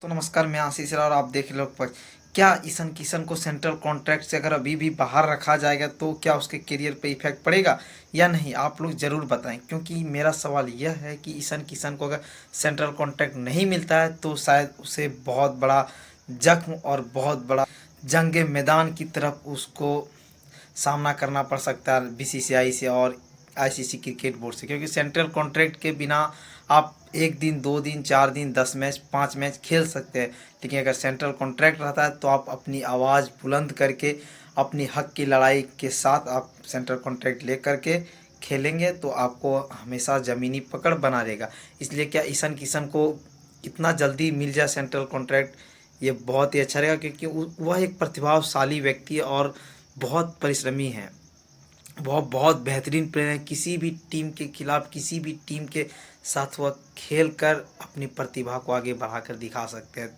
तो नमस्कार, मैं आशीष राव और आप देख रहे हो। क्या ईशन किशन को सेंट्रल कॉन्ट्रैक्ट से अगर अभी भी बाहर रखा जाएगा तो क्या उसके करियर पे इफेक्ट पड़ेगा या नहीं, आप लोग ज़रूर बताएं। क्योंकि मेरा सवाल यह है कि ईशन किशन को अगर सेंट्रल कॉन्ट्रैक्ट नहीं मिलता है तो शायद उसे बहुत बड़ा जख्म और बहुत बड़ा जंग मैदान की तरफ उसको सामना करना पड़ सकता है बीसीसीआई से और आईसीसी क्रिकेट बोर्ड से। क्योंकि सेंट्रल कॉन्ट्रैक्ट के बिना आप एक दिन, दो दिन, चार दिन, 10 मैच, 5 मैच खेल सकते हैं। लेकिन अगर सेंट्रल कॉन्ट्रैक्ट रहता है तो आप अपनी आवाज़ बुलंद करके अपनी हक की लड़ाई के साथ आप सेंट्रल कॉन्ट्रैक्ट ले करके खेलेंगे तो आपको हमेशा ज़मीनी पकड़ बना रहेगा। इसलिए क्या ईशन किशन को इतना जल्दी मिल जाए सेंट्रल कॉन्ट्रैक्ट, ये बहुत ही अच्छा रहेगा। क्योंकि वह एक प्रतिभाशाली व्यक्ति है और बहुत परिश्रमी है। वह बहुत बेहतरीन प्लेयर है। किसी भी टीम के खिलाफ, किसी भी टीम के साथ वह खेल कर अपनी प्रतिभा को आगे बढ़ा कर दिखा सकते हैं।